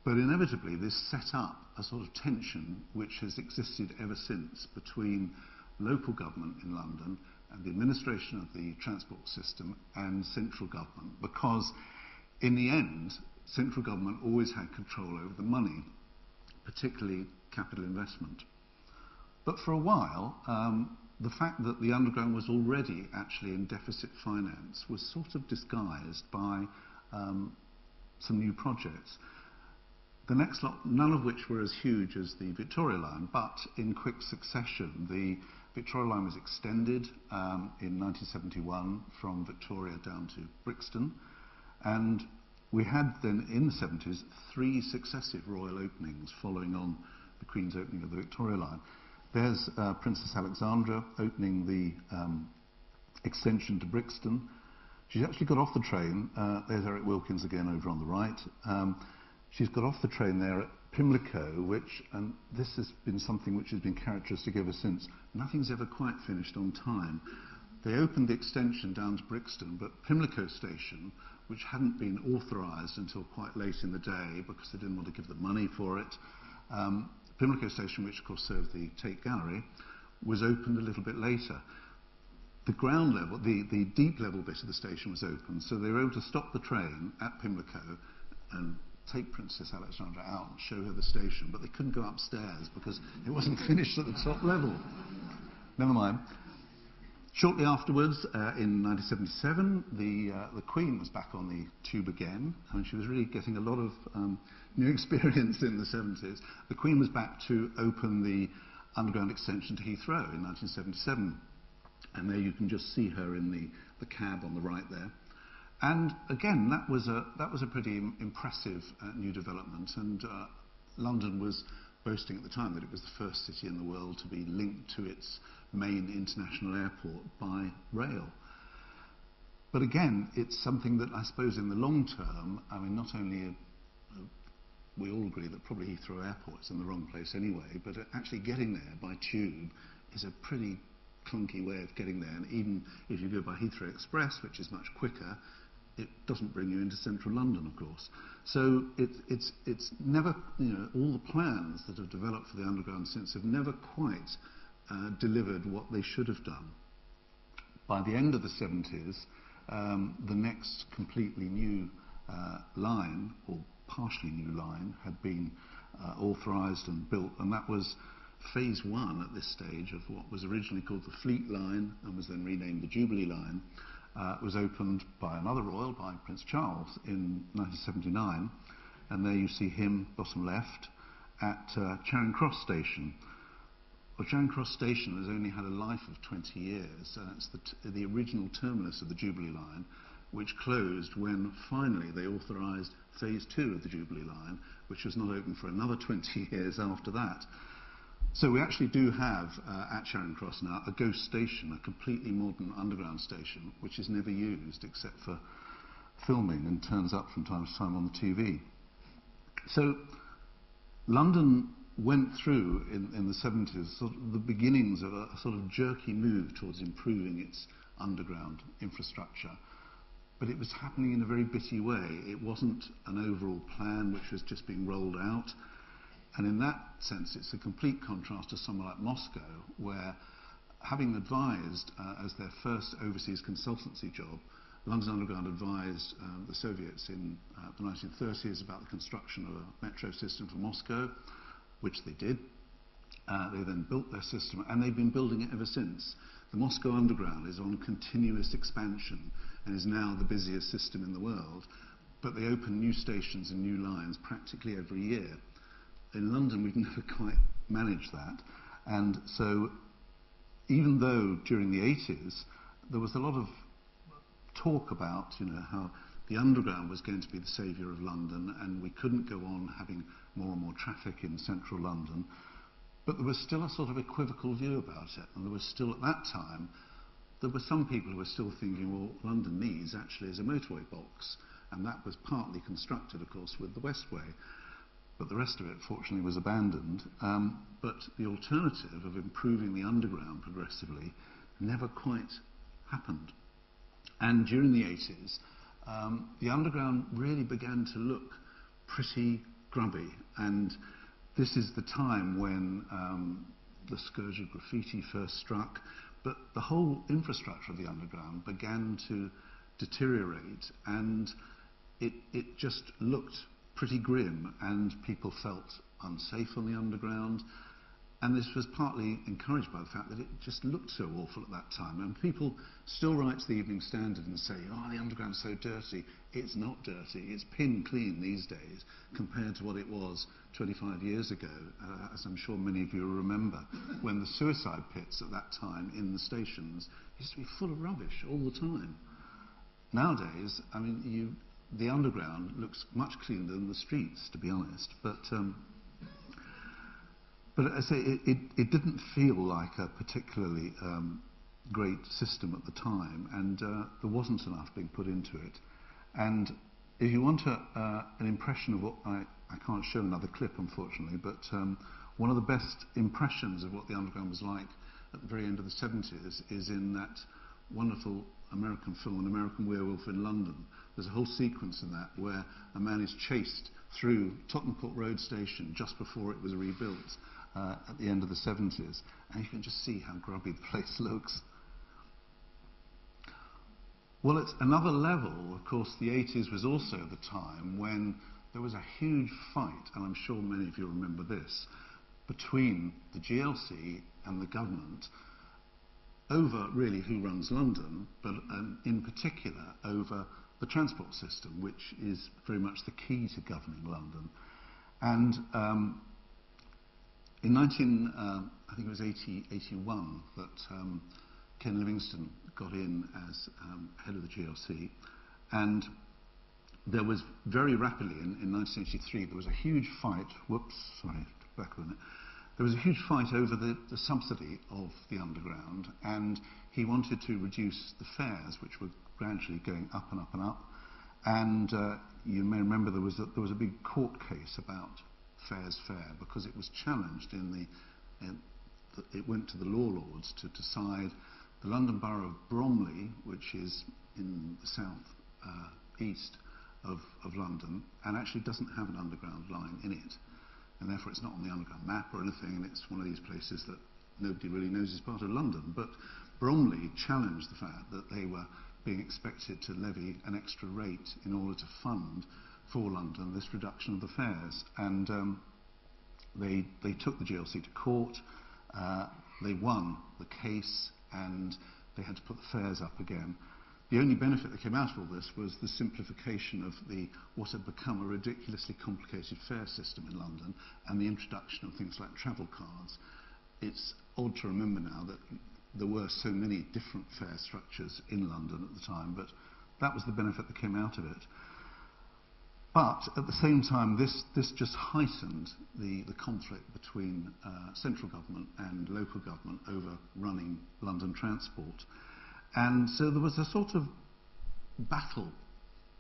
But inevitably, this set up a sort of tension which has existed ever since between local government in London and the administration of the transport system and central government, because in the end, central government always had control over the money, particularly capital investment. But for a while, the fact that the Underground was already actually in deficit finance was sort of disguised by some new projects. The next lot, none of which were as huge as the Victoria Line, but in quick succession. The Victoria Line was extended in 1971 from Victoria down to Brixton, and we had then in the 70s 3 successive royal openings following on the Queen's opening of the Victoria Line. There's Princess Alexandra opening the extension to Brixton. She's actually got off the train. There's Eric Wilkins again over on the right. She's got off the train there at Pimlico, which, and this has been something which has been characteristic ever since, nothing's ever quite finished on time. They opened the extension down to Brixton, but Pimlico station, which hadn't been authorised until quite late in the day because they didn't want to give the money for it, Pimlico station, which of course served the Tate Gallery, was opened a little bit later. The ground level, the deep level bit of the station was open, so they were able to stop the train at Pimlico and take Princess Alexandra out and show her the station, but they couldn't go upstairs because it wasn't finished at the top level. Never mind. Shortly afterwards, in 1977, the Queen was back on the tube again, and she was really getting a lot of new experience in the 70s. The Queen was back to open the underground extension to Heathrow in 1977, and there you can just see her in the cab on the right there. And again, that was a pretty impressive new development, and London was boasting at the time that it was the first city in the world to be linked to its main international airport by rail. But again, it's something that I suppose in the long term, I mean, not only we all agree that probably Heathrow Airport is in the wrong place anyway, but actually getting there by tube is a pretty clunky way of getting there, and even if you go by Heathrow Express, which is much quicker, it doesn't bring you into central London, of course. So it's never, you know, all the plans that have developed for the underground since have never quite delivered what they should have done. By the end of the 70s, the next completely new line, or partially new line, had been authorised and built, and that was phase one at this stage of what was originally called the Fleet Line and was then renamed the Jubilee Line. Was opened by another royal, by Prince Charles, in 1979, and there you see him, bottom left, at Charing Cross Station. Well, Charing Cross Station has only had a life of 20 years, and it's the original terminus of the Jubilee Line, which closed when finally they authorised phase two of the Jubilee Line, which was not open for another 20 years after that. So we actually do have, at Charing Cross now, a ghost station, a completely modern underground station, which is never used except for filming and turns up from time to time on the TV. So London went through, in the 70s, sort of the beginnings of a sort of jerky move towards improving its underground infrastructure. But it was happening in a very bitty way. It wasn't an overall plan which was just being rolled out. And in that sense, it's a complete contrast to somewhere like Moscow, where, having advised as their first overseas consultancy job, London Underground advised the Soviets in the 1930s about the construction of a metro system for Moscow, which they did. They then built their system, and they've been building it ever since. The Moscow Underground is on continuous expansion and is now the busiest system in the world, but they open new stations and new lines practically every year. In London, we've never quite managed that, and so even though during the 80s there was a lot of talk about, you know, how the underground was going to be the saviour of London and we couldn't go on having more and more traffic in central London, but there was still a sort of equivocal view about it, and there was still, at that time, there were some people who were still thinking, well, London needs actually is a motorway box, and that was partly constructed, of course, with the Westway. But the rest of it, fortunately, was abandoned. But the alternative of improving the underground progressively never quite happened. And during the 80s, the underground really began to look pretty grubby. And this is the time when the scourge of graffiti first struck. But the whole infrastructure of the underground began to deteriorate, and it just looked pretty grim, and people felt unsafe on the underground, and this was partly encouraged by the fact that it just looked so awful at that time. And people still write to the Evening Standard and say, oh, the underground's so dirty. It's not dirty, it's pin clean these days compared to what it was 25 years ago, as I'm sure many of you will remember, when the suicide pits at that time in the stations used to be full of rubbish all the time. Nowadays, I mean, the underground looks much cleaner than the streets, to be honest. But I say it didn't feel like a particularly great system at the time, and there wasn't enough being put into it. And if you want an impression of what I can't show another clip, unfortunately, but one of the best impressions of what the Underground was like at the very end of the 70s is in that wonderful American film, An American Werewolf in London. There's a whole sequence in that where a man is chased through Tottenham Court Road Station just before it was rebuilt at the end of the 70s, and you can just see how grubby the place looks. Well, at another level, of course, the 80s was also the time when there was a huge fight, and I'm sure many of you remember this, between the GLC and the government over really who runs London, but in particular over the transport system, which is very much the key to governing London. And in I think it was 81, that Ken Livingstone got in as head of the GLC, and there was very rapidly, in 1983, there was a huge fight, back a minute. There was a huge fight over the subsidy of the Underground, and he wanted to reduce the fares, which were gradually going up and up and up. And you may remember there was a big court case about fares fair, because it was challenged it went to the law lords to decide. The London Borough of Bromley, which is in the south east of London, and actually doesn't have an underground line in it, and therefore it's not on the underground map or anything, and it's one of these places that nobody really knows is part of London. But Bromley challenged the fact that they were being expected to levy an extra rate in order to fund for London this reduction of the fares, and they took the GLC to court. They won the case, and they had to put the fares up again. The only benefit that came out of all this was the simplification of what had become a ridiculously complicated fare system in London, and the introduction of things like travel cards. It's odd to remember now that there were so many different fare structures in London at the time, but that was the benefit that came out of it. But at the same time, this just heightened the conflict between central government and local government over running London transport. And so there was a sort of battle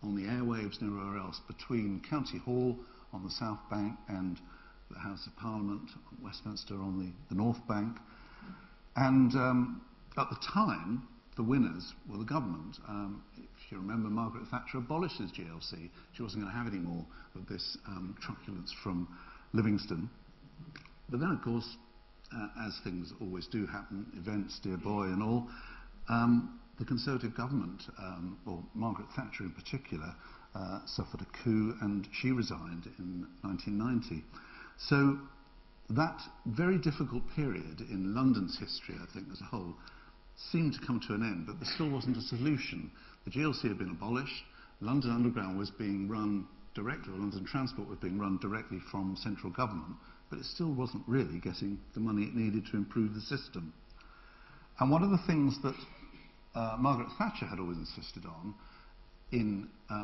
on the airwaves and everywhere else between County Hall on the South Bank and the House of Parliament, Westminster on the North Bank. And at the time, the winners were the government. If you remember, Margaret Thatcher abolished his GLC. She wasn't going to have any more of this truculence from Livingstone. But then, of course, as things always do happen, events, dear boy and all, the Conservative government, or Margaret Thatcher in particular, suffered a coup, and she resigned in 1990. So that very difficult period in London's history, I think, as a whole, seemed to come to an end, but there still wasn't a solution. The GLC had been abolished, London Underground was being run directly, or London Transport was being run directly from central government, but it still wasn't really getting the money it needed to improve the system. And one of the things that Margaret Thatcher had always insisted on,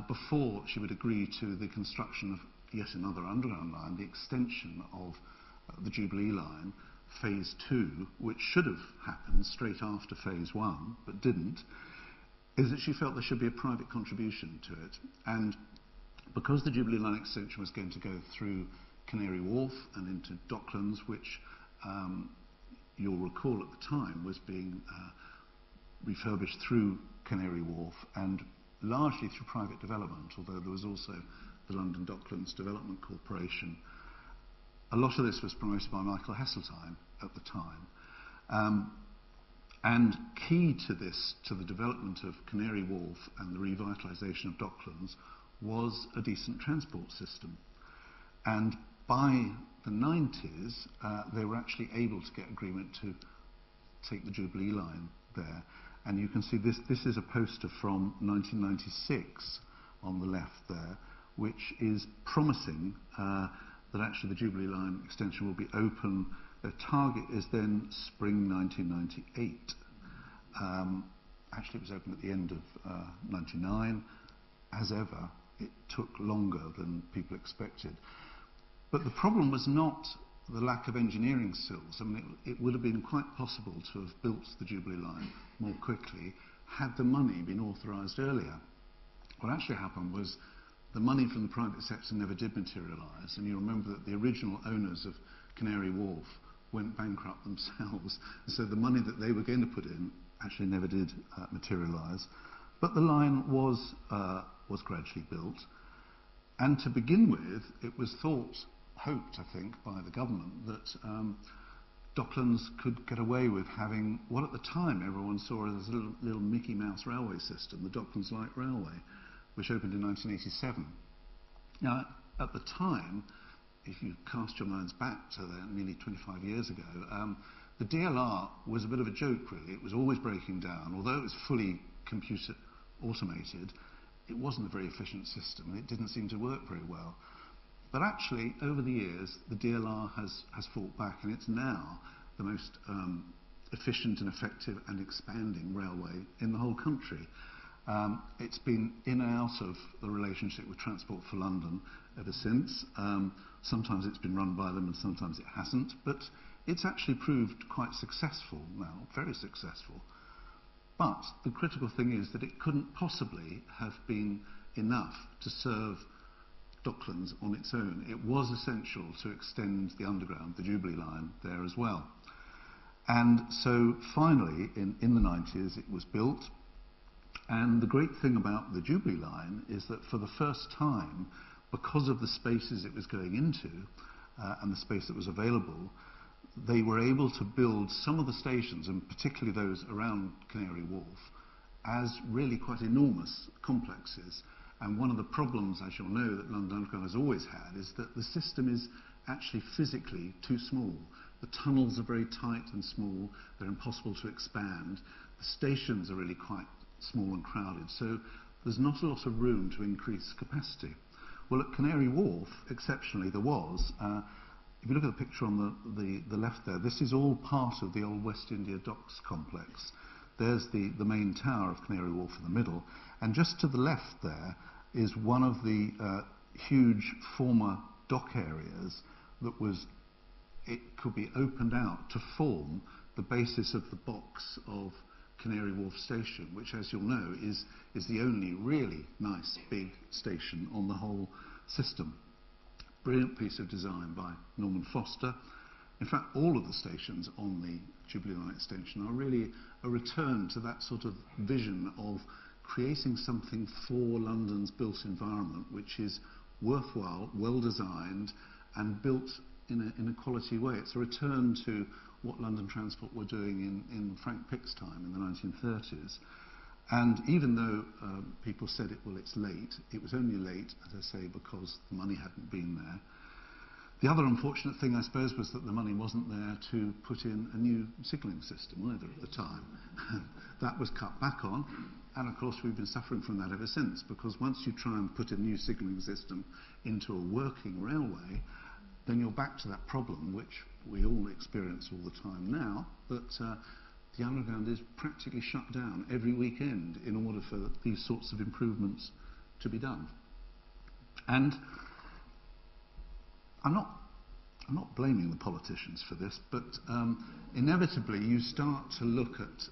before she would agree to the construction of yet another underground line, the extension of the Jubilee line, phase 2, which should have happened straight after phase 1, but didn't, is that she felt there should be a private contribution to it. And because the Jubilee line extension was going to go through Canary Wharf and into Docklands, which you'll recall at the time was being refurbished through Canary Wharf and largely through private development, although there was also the London Docklands Development Corporation. A lot of this was promoted by Michael Heseltine at the time. And key to this, to the development of Canary Wharf and the revitalisation of Docklands, was a decent transport system. And by the 90s, they were actually able to get agreement to take the Jubilee line there. And you can see this is a poster from 1996 on the left there, which is promising that actually the Jubilee line extension will be open. Their target is then spring 1998. Actually, it was open at the end of 99. As ever, it took longer than people expected. But the problem was not the lack of engineering skills. I mean, it would have been quite possible to have built the Jubilee line more quickly had the money been authorised earlier. What actually happened was the money from the private sector never did materialise, and you remember that the original owners of Canary Wharf went bankrupt themselves, and so the money that they were going to put in actually never did materialise. But the line was gradually built, and to begin with, it was hoped, I think, by the government that Docklands could get away with having what at the time everyone saw as a little Mickey Mouse railway system, the Docklands Light Railway, which opened in 1987. Now, at the time, if you cast your minds back to nearly 25 years ago, the DLR was a bit of a joke, really. It was always breaking down. Although it was fully computer automated, it wasn't a very efficient system, and it didn't seem to work very well. But actually, over the years, the DLR has fought back, and it's now the most efficient and effective and expanding railway in the whole country. It's been in and out of the relationship with Transport for London ever since. Sometimes it's been run by them and sometimes it hasn't, but it's actually proved quite successful now, very successful. But the critical thing is that it couldn't possibly have been enough to serve Docklands on its own. It was essential to extend the underground, the Jubilee line, there as well. And so finally, in the 90s, it was built. And the great thing about the Jubilee line is that for the first time, because of the spaces it was going into and the space that was available, they were able to build some of the stations, and particularly those around Canary Wharf, as really quite enormous complexes. And one of the problems, as you'll know, that London Underground has always had is that the system is actually physically too small. The tunnels are very tight and small, they're impossible to expand. The stations are really quite small and crowded, so there's not a lot of room to increase capacity. Well, at Canary Wharf, exceptionally, there was. If you look at the picture on the left there, this is all part of the old West India Docks complex. There's the main tower of Canary Wharf in the middle, and just to the left there is one of the huge former dock areas that it could be opened out to form the basis of the box of Canary Wharf Station, which, as you'll know, is the only really nice big station on the whole system. Brilliant piece of design by Norman Foster. In fact, all of the stations on the Jubilee Line extension are really a return to that sort of vision of creating something for London's built environment, which is worthwhile, well designed, and built in a quality way. It's a return to what London Transport were doing in Frank Pick's time in the 1930s. And even though people said, it's late, it was only late, as I say, because the money hadn't been there. The other unfortunate thing, I suppose, was that the money wasn't there to put in a new signalling system either at the time. That was cut back on, and of course we've been suffering from that ever since, because once you try and put a new signalling system into a working railway, then you're back to that problem, which we all experience all the time now, that the Underground is practically shut down every weekend in order for these sorts of improvements to be done. And I'm not blaming the politicians for this, but inevitably you start to look at,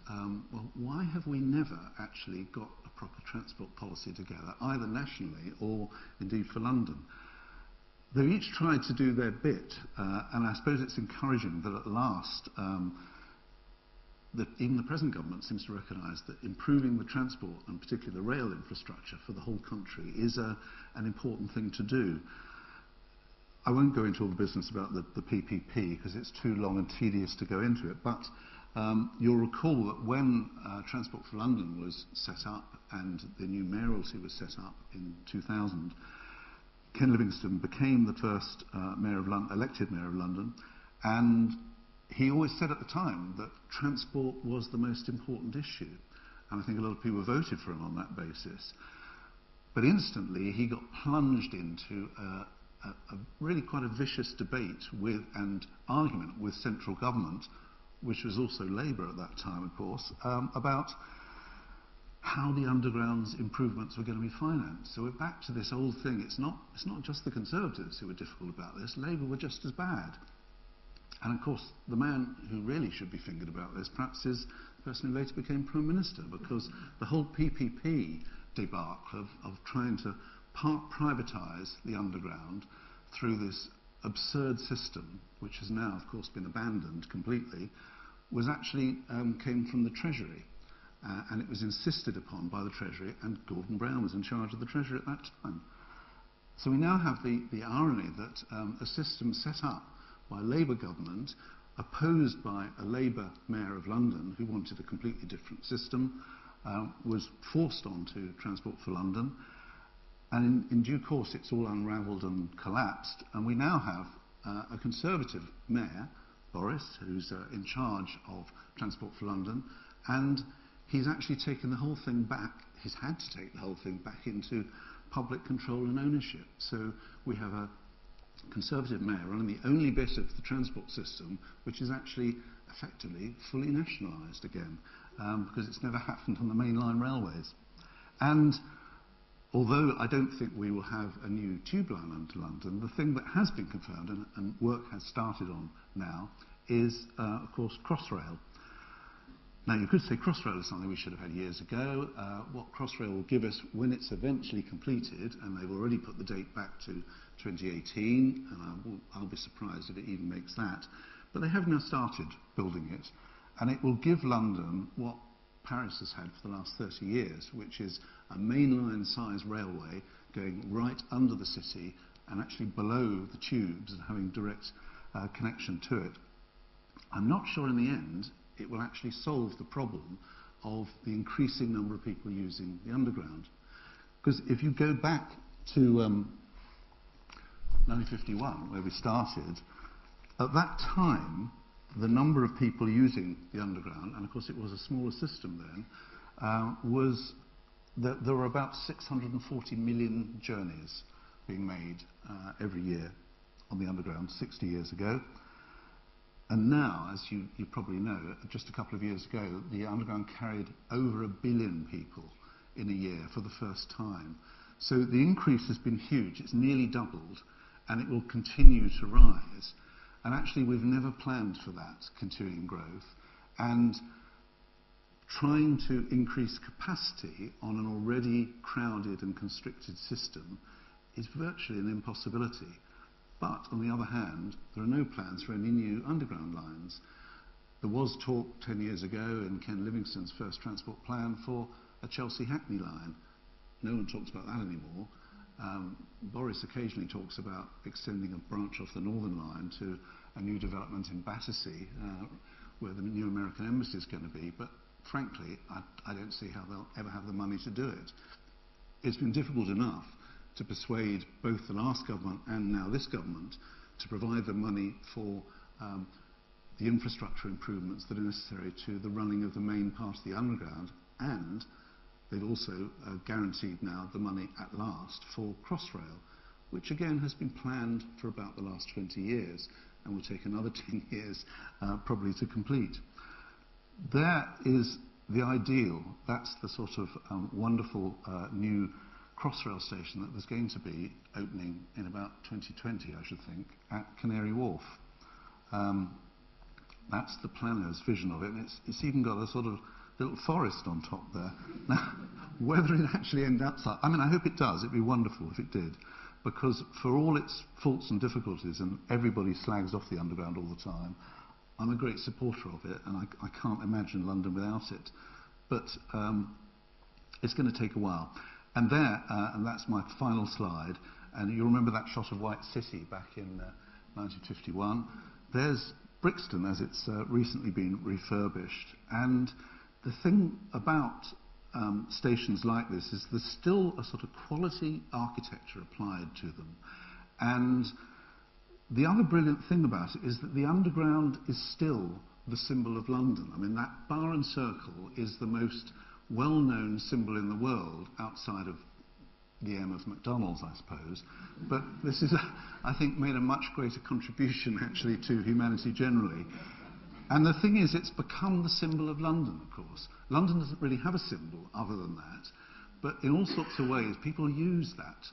well, why have we never actually got a proper transport policy together, either nationally or indeed for London? They've each tried to do their bit, and I suppose it's encouraging that at last that even the present government seems to recognise that improving the transport, and particularly the rail infrastructure for the whole country, is an important thing to do. I won't go into all the business about the PPP because it's too long and tedious to go into it, but you'll recall that when Transport for London was set up and the new mayoralty was set up in 2000, Ken Livingstone became the first elected mayor of London, and he always said at the time that transport was the most important issue, and I think a lot of people voted for him on that basis. But instantly he got plunged into a really quite a vicious debate with and argument with central government, which was also Labour at that time, of course, about how the Underground's improvements were going to be financed. So we're back to this old thing. It's not just the Conservatives who were difficult about this. Labour were just as bad. And of course, the man who really should be fingered about this perhaps is the person who later became Prime Minister, because the whole PPP debacle of trying to privatise the underground through this absurd system, which has now, of course, been abandoned completely, was actually came from the Treasury. And it was insisted upon by the Treasury, and Gordon Brown was in charge of the Treasury at that time. So we now have the irony that a system set up by a Labour government, opposed by a Labour Mayor of London who wanted a completely different system, was forced onto Transport for London, and in due course it's all unravelled and collapsed, and we now have a Conservative Mayor, Boris, who's in charge of Transport for London, and he's actually taken the whole thing back. He's had to take the whole thing back into public control and ownership. So we have a Conservative Mayor running the only bit of the transport system which is actually effectively fully nationalised again, because it's never happened on the mainline railways. And although I don't think we will have a new tube line into London, the thing that has been confirmed, and work has started on now, is of course Crossrail. Now you could say Crossrail is something we should have had years ago. What Crossrail will give us when it's eventually completed, and they've already put the date back to 2018, and I'll be surprised if it even makes that, but they have now started building it, and it will give London what Paris has had for the last 30 years, which is a mainline size railway going right under the city and actually below the tubes and having direct connection to it. I'm not sure in the end it will actually solve the problem of the increasing number of people using the underground. Because if you go back to 1951, where we started, at that time the number of people using the underground, and of course it was a smaller system then, was that there were about 640 million journeys being made every year on the underground 60 years ago. And now, as you probably know, just a couple of years ago, the underground carried over 1 billion people in a year for the first time. So the increase has been huge. It's nearly doubled, and it will continue to rise. And actually, we've never planned for that continuing growth. And trying to increase capacity on an already crowded and constricted system is virtually an impossibility. But, on the other hand, there are no plans for any new underground lines. There was talk 10 years ago in Ken Livingstone's first transport plan for a Chelsea Hackney line. No one talks about that anymore. Boris occasionally talks about extending a branch off the Northern Line to a new development in Battersea, where the new American embassy is going to be, but frankly, I don't see how they'll ever have the money to do it. It's been difficult enough to persuade both the last government and now this government to provide the money for the infrastructure improvements that are necessary to the running of the main part of the underground, and they've also guaranteed now the money at last for Crossrail, which again has been planned for about the last 20 years and will take another 10 years probably to complete. There is the ideal. That's the sort of wonderful new Crossrail station that there's going to be opening in about 2020, I should think, at Canary Wharf. That's the planner's vision of it, and it's even got a sort of little forest on top there. Now, whether it actually ends up, I mean, I hope it does. It'd be wonderful if it did, because for all its faults and difficulties, and everybody slags off the underground all the time, I'm a great supporter of it, and I can't imagine London without it. But it's going to take a while. And there, and that's my final slide, and you remember that shot of White City back in 1951. There's Brixton as it's recently been refurbished. And the thing about stations like this is there's still a sort of quality architecture applied to them. And the other brilliant thing about it is that the underground is still the symbol of London. I mean, that bar and circle is the most well-known symbol in the world outside of the M of McDonald's, I suppose. But this is, I think, made a much greater contribution actually to humanity generally. And the thing is, it's become the symbol of London, of course. London doesn't really have a symbol other than that. But in all sorts of ways, people use that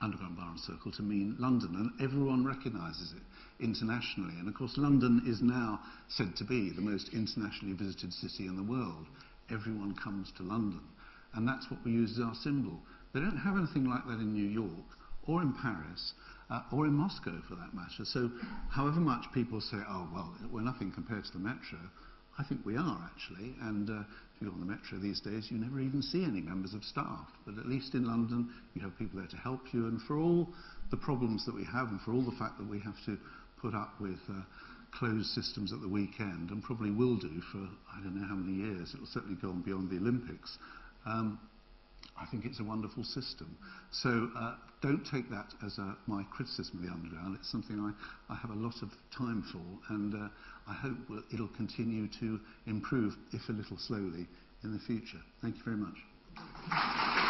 underground bar and circle to mean London, and everyone recognises it. internationally. And of course London is now said to be the most internationally visited city in the world. Everyone comes to London, and that's what we use as our symbol. They don't have anything like that in New York or in Paris or in Moscow for that matter. So however much people say, oh well, we're nothing compared to the metro, I think we are actually. And if you go on the metro these days, you never even see any members of staff. But at least in London, you have people there to help you. And for all the problems that we have, and for all the fact that we have to put up with closed systems at the weekend, and probably will do for I don't know how many years, it will certainly go on beyond the Olympics, I think it's a wonderful system. So don't take that as my criticism of the Underground. It's something I have a lot of time for, and I hope it'll continue to improve, if a little slowly, in the future. Thank you very much.